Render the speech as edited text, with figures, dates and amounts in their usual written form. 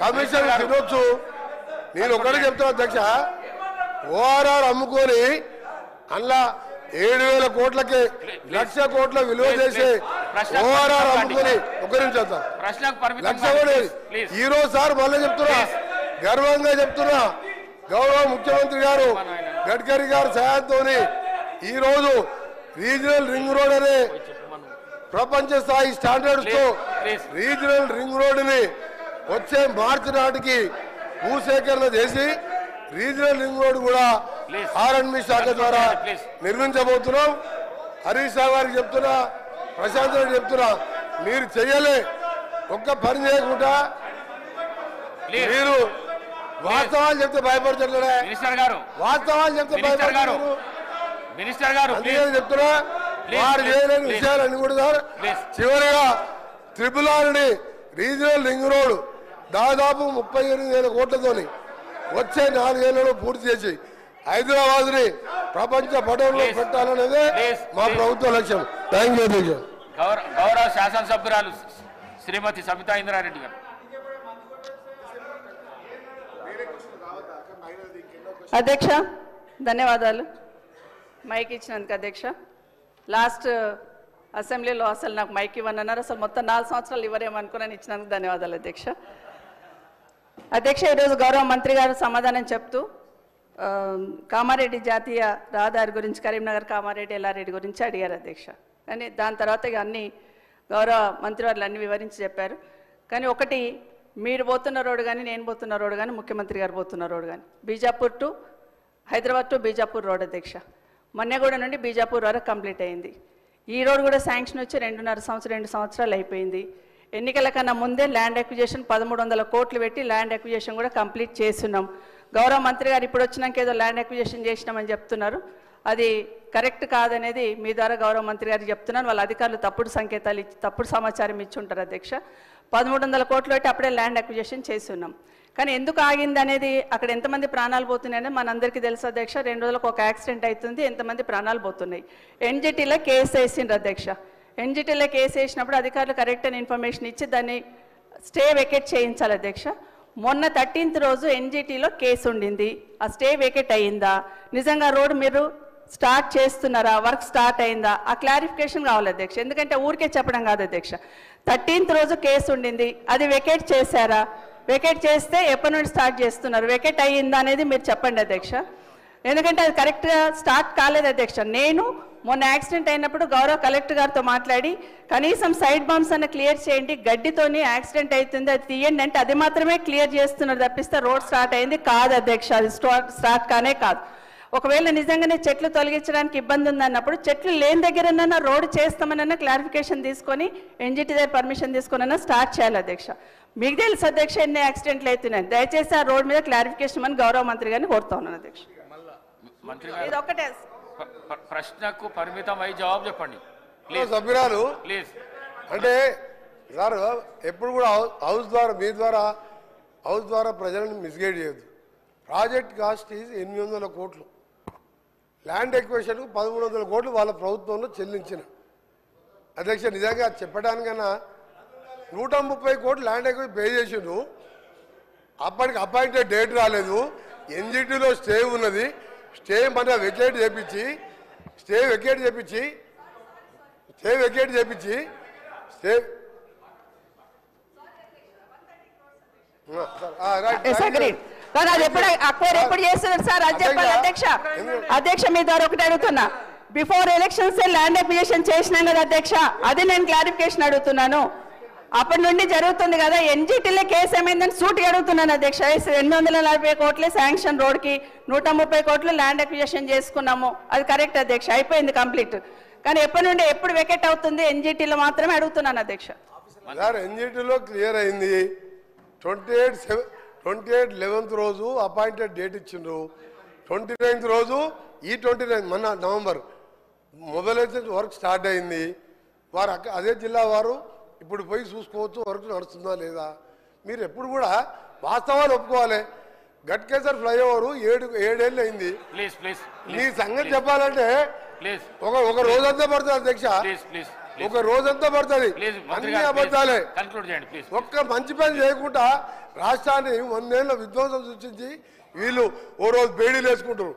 Commission తినొచ్చు. నేను ఒకటే చెప్తున్నా అధ్యక్ష, ఓఆర్ఆర్ అమ్ముకొని అందులో 7,000 కోట్లకి 1,00,000 కోట్ల విలువ చేసే ఓఆర్ఆర్ అమ్ముకొని ఒకరించారు 1,00,000 కోట్లు. ఈ రోజు సార్ మళ్ళీ చెప్తున్నా, గర్వంగా చెప్తున్నా, గౌరవ ముఖ్యమంత్రి గారు గడ్కరీ గారి సహాయంతో ఈ రోజు రీజనల్ రింగ్ రోడ్ అనే ప్రపంచ స్థాయి స్టాండర్డ్స్ తో రీజనల్ రింగ్ రోడ్ ని వచ్చే మార్చి నాటికి భూసేకరణ చేసి రీజనల్ రింగ్ రోడ్ కూడా ఆర్ఎండ్బి శాఖ ద్వారా నిర్మించబోతున్నాం. హరీష్ రావు గారికి చెప్తున్నా, ప్రశాంత్ రెడ్డి చెప్తున్నా, మీరు చెయ్యలే ఒక్క పని చేయకుండా మీరు వాస్తవాలు చెప్తే భయపడుతున్నాడే, వాస్తవాలు చెప్తే భయపడుతున్నారు. అందుకని చెప్తున్నా, వారు చేయలేని విషయాలన్నీ కూడా చివరిగా ట్రిపుల్ ఆర్ని రీజనల్ రింగ్ రోడ్ దాదాపు 38,000 కోట్లతోని వచ్చే 4 ఏళ్లలో పూర్తి చేసి హైదరాబాద్ ని ప్రపంచ పటంలో పెట్టాలనేదే మా ప్రభుత్వ లక్ష్యం. Thank you. గౌరవ శాసనసభ్యురాలు శ్రీమతి సబితా ఇంద్రారెడ్డి గారు. అధ్యక్ష ధన్యవాదాలు మైక్ ఇచ్చినందుకు. అధ్యక్ష లాస్ట్ అసెంబ్లీలో అసలు నాకు మైక్ ఇవ్వనన్నారు, అసలు మొత్తం 4 సంవత్సరాలు ఇవ్వరేమనుకున్నాను, ఇచ్చినందుకు ధన్యవాదాలు అధ్యక్ష. అధ్యక్ష ఈరోజు గౌరవ మంత్రి గారు సమాధానం చెప్తూ కామారెడ్డి జాతీయ రహదారి గురించి, కరీంనగర్ కామారెడ్డి ఎల్లారెడ్డి గురించి అడిగారు అధ్యక్ష. కానీ దాని తర్వాత ఇక అన్ని గౌరవ మంత్రివర్యులు అన్ని వివరించి చెప్పారు. కానీ ఒకటి, మీరు పోతున్న రోడ్డు కానీ నేను పోతున్న రోడ్డు కానీ ముఖ్యమంత్రి గారు పోతున్న రోడ్డు కానీ Bijapur to Hyderabad to Bijapur road అధ్యక్ష. మొన్నగూడ నుండి బీజాపూర్ వరకు కంప్లీట్ అయింది. ఈ రోడ్ కూడా శాంక్షన్ వచ్చి 2 సంవత్సరాలు అయిపోయింది. ఎన్నికల కన్నా ముందే ల్యాండ్ అక్విజిషన్ 1,300 కోట్లు పెట్టి ల్యాండ్ అక్విజిషన్ కూడా కంప్లీట్ చేస్తున్నాం. గౌరవ మంత్రి గారు ఇప్పుడు వచ్చినాక ఏదో ల్యాండ్ అక్విజిషన్ చేసినామని చెప్తున్నారు, అది కరెక్ట్ కాదనేది మీ ద్వారా గౌరవ మంత్రి గారికి చెప్తున్నాను. వాళ్ళ అధికారులు తప్పుడు సంకేతాలు ఇచ్చి తప్పుడు సమాచారం ఇచ్చి ఉంటారు అధ్యక్ష. 1,300 కోట్లు పెట్టి అప్పుడే ల్యాండ్ అక్విజిషన్ చేస్తున్నాం. కానీ ఎందుకు ఆగింది అనేది, అక్కడ ఎంతమంది ప్రాణాలు పోతున్నాయని మనందరికీ తెలుసు అధ్యక్ష. 2 రోజులకు ఒక యాక్సిడెంట్ అవుతుంది, ఎంతమంది ప్రాణాలు పోతున్నాయి. ఎన్జిటీలో కేసు వేసిండ్రు అధ్యక్ష. ఎన్జిటీలో కేసు వేసినప్పుడు అధికారులు కరెక్ట్ అని ఇన్ఫర్మేషన్ ఇచ్చి దాన్ని స్టే వెకేట్ చేయించాలి అధ్యక్ష. మొన్న 13th రోజు ఎన్జిటీలో కేసు ఉండింది, ఆ స్టే వెకేట్ అయ్యిందా, నిజంగా రోడ్ మీరు స్టార్ట్ చేస్తున్నారా, వర్క్ స్టార్ట్ అయిందా, ఆ క్లారిఫికేషన్ కావాలి అధ్యక్ష. ఎందుకంటే ఊరికే చెప్పడం కాదు అధ్యక్ష. 13th రోజు కేసు ఉండింది, అది వెకేట్ చేశారా, వెకేట్ చేస్తే ఎప్పటి నుండి స్టార్ట్ చేస్తున్నారు, వెకేట్ అయ్యిందా అనేది మీరు చెప్పండి అధ్యక్ష. ఎందుకంటే అది కరెక్ట్గా స్టార్ట్ కాలేదు అధ్యక్ష. నేను మొన్న యాక్సిడెంట్ అయినప్పుడు గౌరవ కలెక్టర్ గారితో మాట్లాడి కనీసం సైడ్ బాంబ్స్ అన్న క్లియర్ చేయండి, గడ్డితోని యాక్సిడెంట్ అవుతుంది అది తీయండి అంటే అది మాత్రమే క్లియర్ చేస్తున్నారు తప్పిస్తే రోడ్ స్టార్ట్ అయింది కాదు అధ్యక్ష. అది స్టార్ట్ కానే కాదు. ఒకవేళ నిజంగానే చెట్లు తొలగించడానికి ఇబ్బంది ఉందన్నప్పుడు చెట్లు లేని దగ్గరన్నా రోడ్డు చేస్తామనన్నా క్లారిఫికేషన్ తీసుకొని ఎన్జిటి దగ్గర పర్మిషన్ తీసుకొని స్టార్ట్ చేయాలి అధ్యక్ష. మీకు తెలుసు అధ్యక్ష ఎన్ని యాక్సిడెంట్లు అవుతున్నాయి, దయచేసి ఆ రోడ్ మీద క్లారిఫికేషన్ అని గౌరవ మంత్రి గారిని కోరుతా ఉన్నాను అధ్యక్ష. ఇది ఒక్కటే ప్రశ్నకు పరిమితం అయి జవాబు చెప్పండి సభ్యురాలు ప్లీజ్. అంటే సార్ ఎప్పుడు కూడా హౌస్ ద్వారా మీ ద్వారా హౌస్ ద్వారా ప్రజలను మిస్గైడ్ చేయొద్దు. ప్రాజెక్ట్ కాస్ట్ ఈజ్ 800 కోట్లు, ల్యాండ్ ఎక్విజిషన్కు 1,300 కోట్లు వాళ్ళ ప్రభుత్వంలో చెల్లించిన అధ్యక్ష. నిజంగా చెప్పడానికన్నా 130 కోట్లు ల్యాండ్ ఎక్విజిషన్ పే చేసిండు, అప్పటికి అపాయింటెడ్ డేట్ రాలేదు, ఎన్జిటీలో స్టే ఉన్నది, స్టే మన వెకేట్ చేపించి స్టే వెకేట్ చేపించి ఎప్పుడు చేస్తున్నారు సార్ అది చెప్పాలి అధ్యక్ష. అధ్యక్ష మీ ద్వారా ఒకటి అడుగుతున్నా, బిఫోర్ ఎలక్షన్స్ ల్యాండ్ అక్విజిషన్ చేసినాం కదా అధ్యక్ష, అది నేను క్లారిఫికేషన్ అడుగుతున్నాను. అప్పటి నుండి జరుగుతుంది కదా, ఎన్జిటీలో కేసు ఏమైందని సూటిగా అడుగుతున్నాను అధ్యక్ష. 840 కోట్లే శాంక్షన్ రోడ్కి, 130 కోట్లు ల్యాండ్ అక్విజిషన్ చేసుకున్నాము, అది కరెక్ట్ అధ్యక్ష, అయిపోయింది కంప్లీట్. కానీ ఎప్పటి నుండి ఎప్పుడు వెకెట్ అవుతుంది ఎన్జిటీలో మాత్రమే అడుగుతున్నాను అధ్యక్ష. ఎన్జిటీలో క్లియర్ అయింది, 28/11 రోజు అపాయింటెడ్ డేట్ ఇచ్చిండ్రు, 29th రోజు ఈ 29 మన నవంబర్ మొబైలైజేషన్ వర్క్ స్టార్ట్ అయింది. వారు అదే జిల్లా వారు ఇప్పుడు పోయి చూసుకోవచ్చు వర్క్ నడుస్తుందా లేదా. మీరు ఎప్పుడు కూడా వాస్తవాలు ఒప్పుకోవాలి. గట్కేసర్ ఫ్లైఓవర్ 7 ఏళ్ళు అయింది. మీ సంగతి చెప్పాలంటే ఒక రోజంతా పడుతుంది అధ్యక్ష, ఒక రోజంతా పడుతుంది, అన్ని అబద్ధాలే. ఒక్క మంచి పని చేయకుండా రాష్ట్రాన్ని 100 ఏళ్ళ విధ్వంసం సృష్టించి వీళ్ళు ఓ రోజు బేడీలు వేసుకుంటారు,